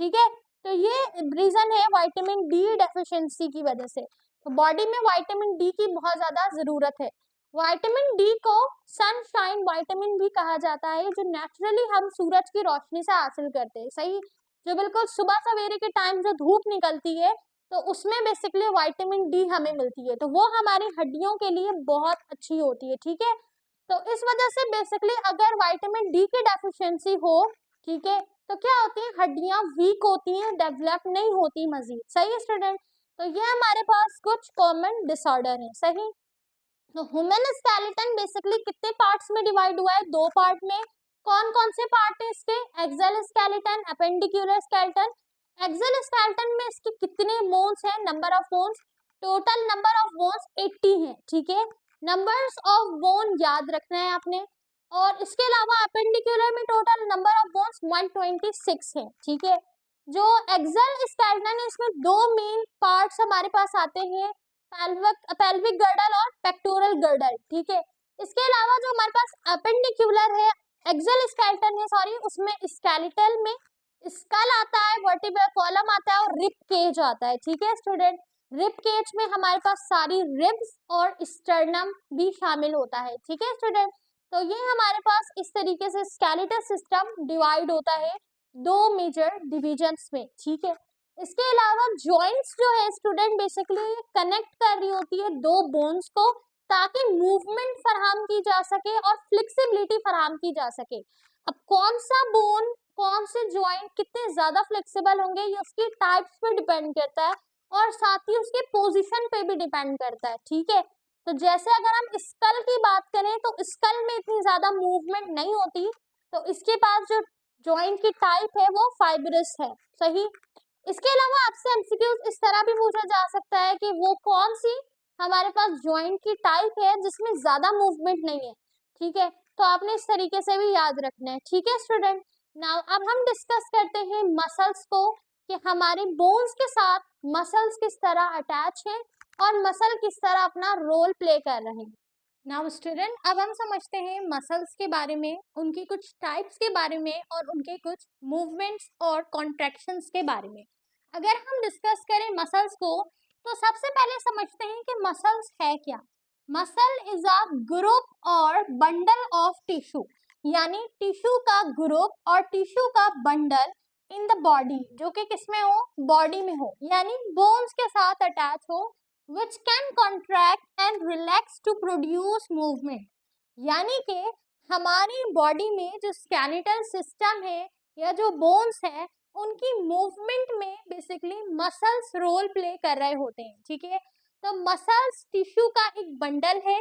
A: ठीक है। तो ये रीजन है विटामिन डी डेफिशिएंसी की वजह से। तो बॉडी में विटामिन डी की बहुत ज्यादा जरूरत है। विटामिन डी को सनशाइन विटामिन भी कहा जाता है, जो नेचुरली हम सूरज की रोशनी से हासिल करते हैं। सही। जो बिल्कुल सुबह सवेरे के टाइम जो धूप निकलती है तो उसमें बेसिकली विटामिन डी हमें मिलती है, तो वो हमारी हड्डियों के लिए बहुत अच्छी होती है, ठीक है। तो इस वजह से बेसिकली अगर विटामिन डी की डेफिशिएंसी हो, ठीक है, तो क्या होती है, हड्डियां वीक होती हैं, डेवलप नहीं होती मजीद। सही स्टूडेंट। तो ये हमारे पास कुछ कॉमन डिसऑर्डर है। सही। तो ह्यूमन स्केलेटन बेसिकली कितने पार्ट्स में डिवाइड हुआ है? 2 पार्ट में। कौन कौन से पार्ट है इसके? Axial skeleton, appendicular skeleton. Axial skeleton में इसके कितने बोन्स हैं? Number of bones, total number of bones 80 है, ठीक है। नंबर्स ऑफ बोन याद रखना है आपने। और इसके अलावा अपेंडिकुलर में टोटल नंबर ऑफ बोन्स 126 है, ठीक है। जो एक्सल स्केलेटन है इसमें 2 मेन पार्ट्स हमारे पास आते हैं, पेल्विक गर्डल और पेक्टोरल गर्डल, ठीक है। इसके अलावा जो हमारे पास अपेंडिकुलर है, एक्सल स्केलेटन है सॉरी, उसमें स्केलेटल में स्कल आता है, वर्टिब्रल कॉलम आता है और रिब केज आता है, ठीक है स्टूडेंट। रिब केज में हमारे पास सारी रिब्स और स्टर्नम भी शामिल होता है, ठीक है स्टूडेंट। तो ये हमारे पास इस तरीके से स्केलेटल सिस्टम डिवाइड होता है 2 मेजर डिविजन्स में, ठीक है। इसके अलावा जॉइंट्स जो है स्टूडेंट बेसिकली कनेक्ट कर रही होती है 2 बोन्स को, ताकि मूवमेंट फराहम की जा सके और फ्लेक्सिबिलिटी फराहम की जा सके। अब कौन सा बोन, कौन से जॉइंट कितने ज्यादा फ्लेक्सिबल होंगे ये उसकी टाइप्स पे डिपेंड करता है और साथ ही उसके पोजीशन पे भी डिपेंड करता है, ठीक है। तो जैसे अगर हम स्कल की बात करें तो स्कल में इतनी ज्यादा मूवमेंट नहीं होती, तो इसके पास जो जॉइंट की टाइप है वो फाइब्रस है। सही। इसके अलावा आपसे एमसीक्यूज इस तरह भी पूछा जा सकता है कि वो कौन सी हमारे पास जॉइंट की टाइप है जिसमें ज्यादा मूवमेंट नहीं है, ठीक है। तो आपने इस तरीके से भी याद रखना है, ठीक है स्टूडेंट। नाउ अब हम डिस्कस करते हैं मसल्स को, कि हमारे बोन्स के साथ मसल्स किस तरह अटैच हैं और मसल किस तरह अपना रोल प्ले कर रहे हैं। नाउ स्टूडेंट अब हम समझते हैं मसल्स के बारे में, उनकी कुछ टाइप्स के बारे में और उनके कुछ मूवमेंट्स और कॉन्ट्रैक्शंस के बारे में। अगर हम डिस्कस करें मसल्स को तो सबसे पहले समझते हैं कि मसल्स है क्या। मसल इज अ ग्रुप और बंडल ऑफ टिश्यू, यानी टिश्यू का ग्रुप और टिश्यू का बंडल इन द बॉडी, जो कि किसमें हो? बॉडी में हो, यानी बोन्स के साथ अटैच हो, which can contract and relax to produce movement। यानी कि हमारी बॉडी में जो स्केलेटल सिस्टम है या जो बोन्स है उनकी मूवमेंट में बेसिकली मसल्स रोल प्ले कर रहे होते हैं, ठीक है। तो मसल्स टिश्यू का एक बंडल है,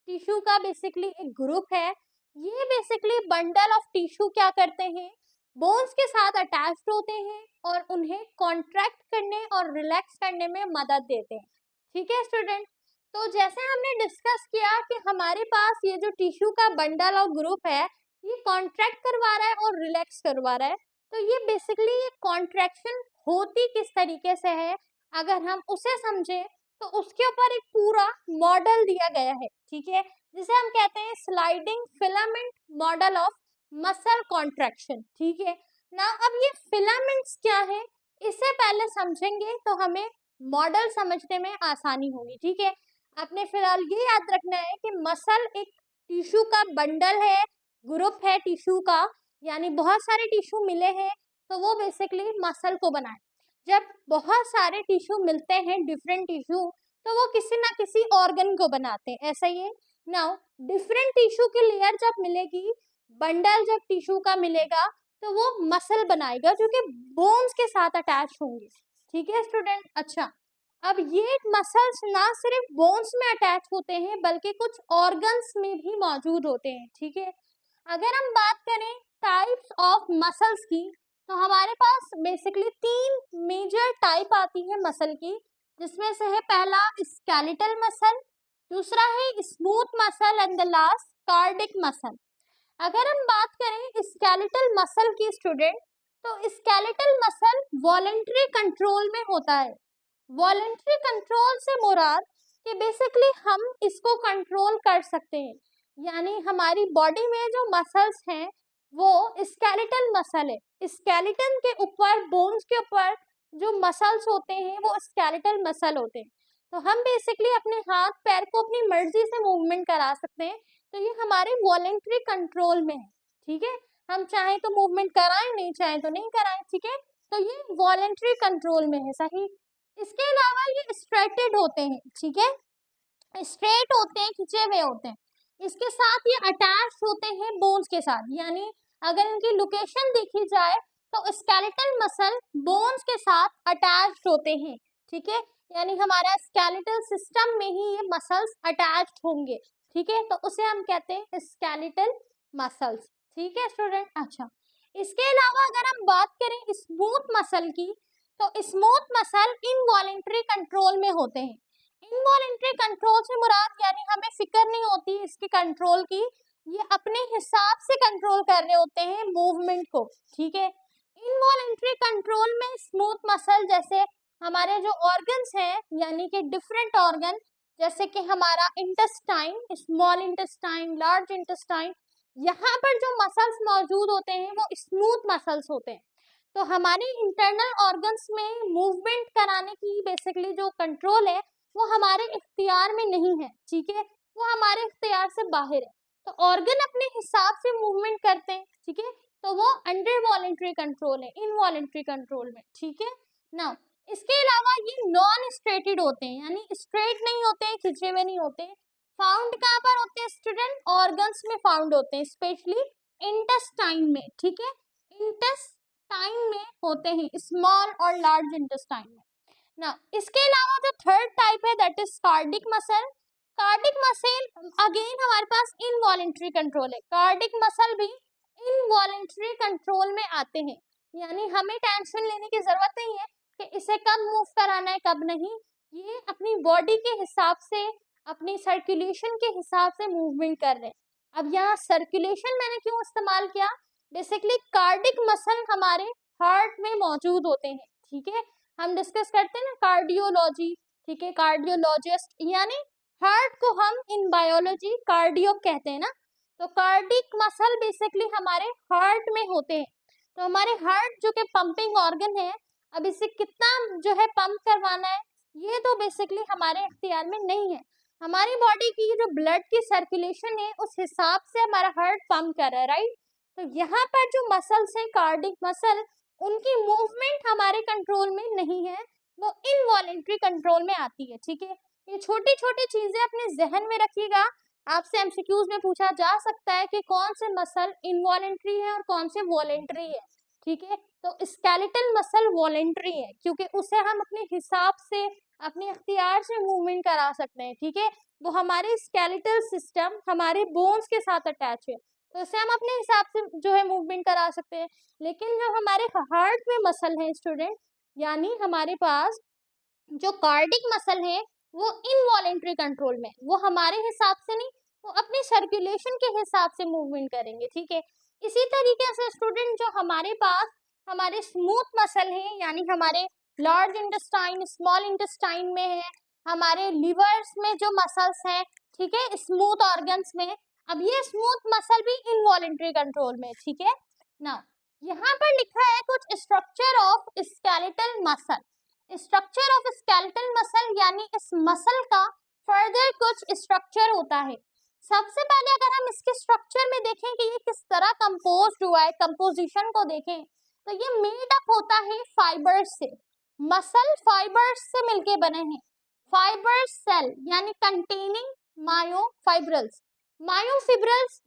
A: टिश्यू का बेसिकली एक ग्रुप है। ये बेसिकली बंडल ऑफ टिश्यू क्या करते हैं? बोन्स के साथ अटैच्ड होते हैं और उन्हें कॉन्ट्रैक्ट करने और रिलैक्स करने में मदद देते हैं, ठीक है स्टूडेंट। तो जैसे हमने डिस्कस किया कि हमारे पास ये जो टिश्यू का बंडल और ग्रुप है ये कॉन्ट्रैक्ट करवा रहा है और रिलैक्स करवा रहा है, तो ये बेसिकली ये कॉन्ट्रैक्शन होती किस तरीके से है अगर हम उसे समझे तो उसके ऊपर एक पूरा मॉडल दिया गया है, ठीक है, जिसे हम कहते हैं sliding filament model of muscle contraction, ठीक है ना। अब ये फिलामेंट्स क्या है इसे पहले समझेंगे तो हमें मॉडल समझने में आसानी होगी। ठीक है, आपने फिलहाल ये याद रखना है कि मसल एक टिश्यू का बंडल है, ग्रुप है टिश्यू का, यानी बहुत सारे टिश्यू मिले हैं तो वो बेसिकली मसल को बनाए। जब बहुत सारे टिश्यू मिलते हैं, डिफरेंट टिश्यू, तो वो किसी ना किसी ऑर्गन को बनाते हैं। ऐसा ही है। नाउ डिफरेंट टिश्यू की लेयर जब मिलेगी, बंडल जब टिश्यू का मिलेगा, तो वो मसल बनाएगा जो कि बोन्स के साथ अटैच होंगे। ठीक है स्टूडेंट। अच्छा, अब ये मसल्स ना सिर्फ बोन्स में अटैच होते हैं बल्कि कुछ ऑर्गन्स में भी मौजूद होते हैं। ठीक है, अगर हम बात करें टाइप्स ऑफ मसल्स की, तो हमारे पास बेसिकली 3 मेजर टाइप आती है मसल की, जिसमें से है पहला स्केलेटल मसल, दूसरा है smooth muscle and the last cardiac muscle. अगर हम बात करें स्केलेटल मसल की स्टूडेंट, तो स्केलेटल मसल वॉलेंट्री कंट्रोल में होता है। वॉलेंट्री कंट्रोल से मुराद कि बेसिकली हम इसको कंट्रोल कर सकते हैं, यानी हमारी बॉडी में जो मसल्स हैं वो स्केलेटल मसल है। स्केलेटन के ऊपर, बोन्स के ऊपर जो मसल्स होते हैं वो स्केलेटल मसल होते हैं। तो हम बेसिकली अपने हाथ पैर को अपनी मर्जी से मूवमेंट करा सकते हैं, तो ये हमारे वॉलेंट्री कंट्रोल में है। ठीक है, हम चाहें तो मूवमेंट कराएं, नहीं चाहें तो नहीं कराएं। ठीक है, तो ये वॉलेंट्री कंट्रोल में है। सही। इसके अलावा ये स्ट्रेटेड होते हैं। ठीक है, स्ट्रेट होते हैं, खिंचे हुए होते हैं। इसके साथ ये अटैच होते हैं बोन्स के साथ, यानी अगर इनकी लोकेशन देखी जाए तो स्केलेटल मसल बोन्स के साथ अटैच होते हैं। ठीक है, यानी हमारा स्केलेटल सिस्टम में ही ये मसल्स अटैच होंगे। ठीक है, तो उसे हम कहते हैं स्केलेटल मसल्स। ठीक है स्टूडेंट। अच्छा, इसके अलावा अगर हम बात करें स्मूथ मसल की, तो स्मूथ मसल इनवॉलेंट्री कंट्रोल में होते हैं। इनवॉलेंट्री कंट्रोल से मुराद यानी हमें फिक्र नहीं होती इसके कंट्रोल की, ये अपने हिसाब से कंट्रोल कर रहे होते हैं मूवमेंट को। ठीक है, इनवॉलेंट्री कंट्रोल में स्मूथ मसल जैसे हमारे जो ऑर्गन्स हैं, यानी कि डिफरेंट ऑर्गन, जैसे कि हमारा intestine, small intestine, large intestine, यहाँ पर जो मसल्स मौजूद होते हैं वो स्मूथ मसल्स होते हैं। तो हमारे इंटरनल ऑर्गन्स में मूवमेंट कराने की बेसिकली जो कंट्रोल है वो हमारे इख्तियार में नहीं है। ठीक है, वो हमारे इख्तियार से बाहर है। तो ऑर्गन अपने हिसाब से मूवमेंट करते हैं। ठीक है, तो वो अंडर वॉलेंट्री कंट्रोल है, इनवॉलेंट्री कंट्रोल में। ठीक है ना। इसके अलावा ये नॉन स्ट्रेटेड होते हैं, यानी स्ट्रेट नहीं होते हैं, खिंचे हुए नहीं होते हैं। फाउंड कहाँ पर होते हैं स्टूडेंट? ऑर्गन्स में फाउंड होते हैं, स्पेशली इंटेस्टाइन में। ठीक है, इंटेस्टाइन में होते हैं, स्मॉल और लार्ज इंटेस्टाइन में ना। इसके अलावा जो थर्ड टाइप है that is cardiac muscle. Cardiac muscle again हमारे पास इनवॉलेंट्री कंट्रोल है। कार्डिक मसल भी इनवॉलेंट्री कंट्रोल में आते हैं, यानी हमें टेंशन लेने की जरूरत नहीं है कि इसे कब मूव कराना है कब नहीं। ये अपनी बॉडी के हिसाब से, अपनी सर्कुलेशन के हिसाब से मूवमेंट कर रहे हैं। अब यहाँ सर्कुलेशन मैंने क्यों इस्तेमाल किया? बेसिकली कार्डिक मसल हमारे हार्ट में मौजूद होते हैं। ठीक है, हम डिस्कस करते हैं ना कार्डियोलॉजी। ठीक है, कार्डियोलॉजिस्ट, यानी हार्ट को हम इन बायोलॉजी कार्डियो कहते हैं ना। तो कार्डिक मसल बेसिकली हमारे हार्ट में होते हैं। तो हमारे हार्ट जो कि पंपिंग ऑर्गन है, अब इसे कितना जो है पंप करवाना है ये तो बेसिकली हमारे इख्तियार में नहीं है। हमारी बॉडी की जो ब्लड की सर्कुलेशन है उस हिसाब से हमारा हार्ट पंप कर रहा है, राइट। तो यहाँ पर जो मसल्स है कार्डिक मसल, उनकी मूवमेंट हमारे कंट्रोल में नहीं है, वो इनवॉलेंट्री कंट्रोल में आती है। ठीक है, ये छोटी छोटी चीजें अपने जहन में रखिएगा। आपसे एमसीक्यूज में पूछा जा सकता है कि कौन से मसल इनवॉलेंट्री है और कौन से वॉलेंट्री है। ठीक है, तो स्केलेटल मसल वॉलेंट्री है क्योंकि उसे हम अपने हिसाब से, अपने इख्तियार से मूवमेंट करा सकते हैं। ठीक है, वो हमारे स्केलेटल सिस्टम हमारे बोन्स के साथ अटैच है, तो इसे हम अपने हिसाब से जो है मूवमेंट करा सकते हैं। लेकिन जो हमारे हार्ट में मसल है स्टूडेंट, यानी हमारे पास जो कार्डिक मसल है वो इनवॉलेंट्री कंट्रोल में, वो हमारे हिसाब से नहीं, वो अपने सर्कुलेशन के हिसाब से मूवमेंट करेंगे। ठीक है, इसी तरीके से स्टूडेंट जो हमारे पास हमारे स्मूथ मसल है, यानी हमारे लार्ज इंटेस्टाइन, स्मॉल इंटेस्टाइन में है, हमारे लिवर्स में जो मसल्स हैं, ठीक है, स्मूथ ऑर्गन्स में। अब ये स्मूथ मसल भी इनवॉलेंट्री कंट्रोल में। ठीक है ना, यहाँ पर लिखा है कुछ structure of skeletal muscle. Structure of skeletal muscle यानी इस मसल का फर्दर कुछ स्ट्रक्चर होता है। सबसे पहले अगर हम इसके स्ट्रक्चर में देखें कि ये किस तरह कंपोज्ड हुआ है, कंपोजिशन को देखें तो ये मेड अप होता है फाइबर्स से। मसल फाइबर्स से मिलके बने हैं। फाइबर सेल यानी कंटेनिंग मायोफाइब्रल्स,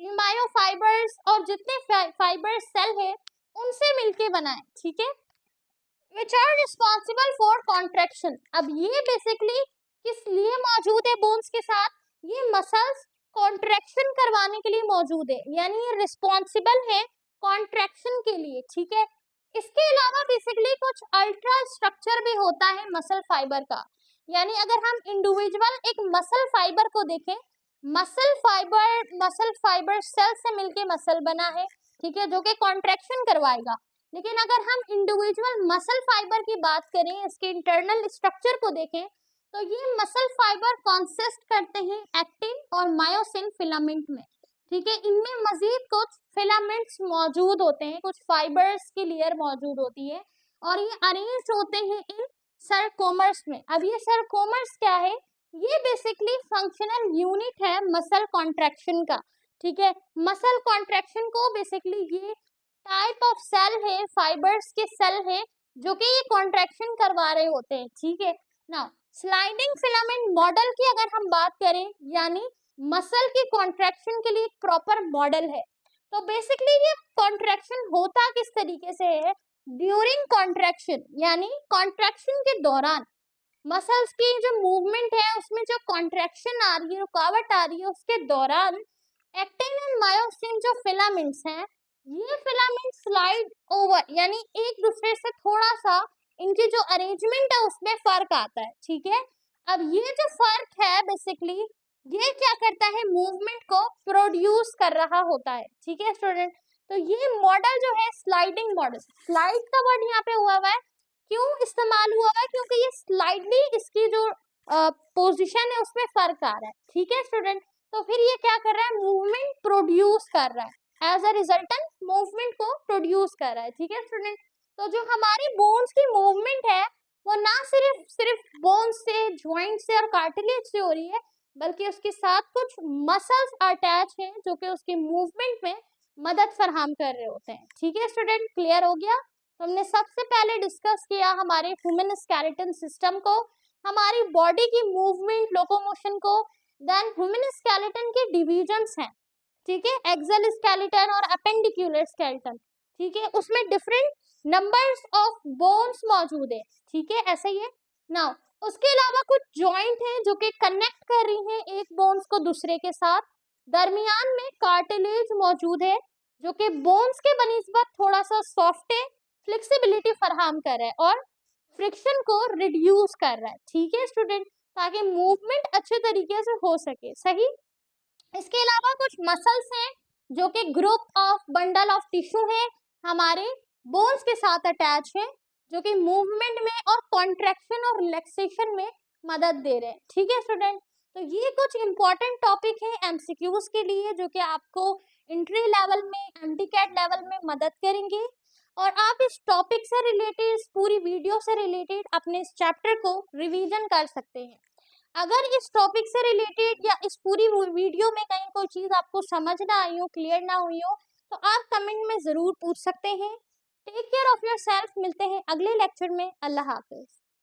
A: मायोफाइबर्स और जितने फाइबर सेल है उनसे मिलके बना है, ठीक है। which are responsible for contraction। अब ये बेसिकली किस लिए मौजूद है बोन्स के साथ, ये मसल्स कॉन्ट्रैक्शन करवाने के लिए मौजूद है, यानी ये रिस्पॉन्सिबल है कॉन्ट्रैक्शन के लिए, ठीक है। इसके अलावा बेसिकली कुछ अल्ट्रा स्ट्रक्चर भी होता है मसल फाइबर का, यानी अगर हम इंडिविजुअल एक मसल फाइबर को देखें, मसल फाइबर सेल से मिलके मसल बना है, ठीक है, जो कि कॉन्ट्रैक्शन करवाएगा। लेकिन अगर हम इंडिविजुअल मसल फाइबर की बात करें, इसके इंटरनल स्ट्रक्चर को देखें तो ये मसल फाइबर कॉन्सिस्ट करते हैं एक्टिन और मायोसिन फिलामेंट में, ठीक है। इनमें मजीद कुछ फिलामेंट्स मौजूद होते हैं, कुछ फाइबर्स की लेयर मौजूद होती है और ये अरेंज होते हैं इन सरकोमर्स में। अब ये सरकोमर्स क्या है, ये बेसिकली फंक्शनल यूनिट है मसल कॉन्ट्रैक्शन का, ठीक है। मसल कॉन्ट्रैक्शन को बेसिकली ये टाइप ऑफ सेल है, फाइबर्स के सेल है जो कि ये कॉन्ट्रैक्शन करवा रहे होते हैं, ठीक है। नाउ स्लाइडिंग फिलामेंट मॉडल की अगर हम बात करें, यानी मसल की कॉन्ट्रैक्शन के लिए एक प्रॉपर मॉडल है, तो बेसिकली ये कॉन्ट्रैक्शन होता किस तरीके से है, ड्यूरिंग कॉन्ट्रैक्शन यानी कॉन्ट्रैक्शन के दौरान मसल्स की जो मूवमेंट है उसमें जो कॉन्ट्रैक्शन आ रही है, रुकावट आ रही है, उसके दौरान एक्टिन एंड मायोसिन जो फिलामेंट्स हैं ये फिलामेंट स्लाइड ओवर यानी एक दूसरे से थोड़ा सा इनकी जो अरेंजमेंट है उसमें फर्क आता है, ठीक है। अब ये जो फर्क है बेसिकली ये क्या करता है, मूवमेंट को प्रोड्यूस कर रहा होता है, ठीक है स्टूडेंट। तो ये मॉडल जो है स्लाइडिंग मॉडल, स्लाइड का वर्ड यहाँ पे हुआ है, क्यों इस्तेमाल हुआ है, क्योंकि ये स्लाइडली इसकी जो पोजीशन है उसमें फर्क आ रहा है, ठीक है स्टूडेंट। तो फिर ये क्या कर रहा है, मूवमेंट प्रोड्यूस कर रहा है, एज अ रिजल्टेंट मूवमेंट को प्रोड्यूस कर रहा है, ठीक है स्टूडेंट। तो जो हमारी बोन्स की मूवमेंट है वो ना सिर्फ बोन्स से, ज्वाइंट से और कार्टिलेज से हो रही है, बल्कि उसके साथ कुछ मसल्स अटैच हैं जो कि उसकी मूवमेंट में मदद फराहम कर रहे होते हैं, ठीक है स्टूडेंट। क्लियर हो गया। तो हमने सबसे पहले डिस्कस किया हमारे ह्यूमन स्केलेटन सिस्टम को, हमारी बॉडी की मूवमेंट, लोकोमोशन को, देन ह्यूमन स्केलेटन के डिविजन्स हैं, ठीक है, एक्सल स्केलेटन और अपेंडिकुलर स्केलेटन, ठीक है, उसमें डिफरेंट नंबर्स ऑफ बोन्स मौजूद है, ठीक है, ऐसे ही है। नाउ उसके अलावा कुछ जॉइंट है जो कि कनेक्ट कर रही हैं एक बोन्स को दूसरे के साथ, दरमियान में कार्टिलेज मौजूद है जो कि बोन्स के बनिस्बत थोड़ा सा सॉफ्ट है, फ्लेक्सिबिलिटी फराहम कर रहा है और फ्रिक्शन को रिड्यूस कर रहा है, ठीक है स्टूडेंट, ताकि मूवमेंट अच्छे तरीके से हो सके, सही। इसके अलावा कुछ मसल्स हैं जो कि group of bundle of tissue है, हमारे बोन्स के साथ अटैच है, जो कि मूवमेंट में और कॉन्ट्रैक्शन और रिलैक्सेशन में मदद दे रहे हैं, ठीक है स्टूडेंट। तो ये कुछ इंपॉर्टेंट टॉपिक है एमसीक्यूज के लिए जो कि आपको इंट्री लेवल में, एमटीकैट लेवल में मदद करेंगे और आप इस टॉपिक से रिलेटेड, इस पूरी वीडियो से रिलेटेड अपने इस चैप्टर को रिवीजन कर सकते हैं। अगर इस टॉपिक से रिलेटेड या इस पूरी वीडियो में कहीं कोई चीज़ आपको समझ ना आई हो, क्लियर ना हुई हो, तो आप कमेंट में ज़रूर पूछ सकते हैं। Take care of yourself, मिलते हैं अगले लेक्चर में। अल्लाह हाफिज।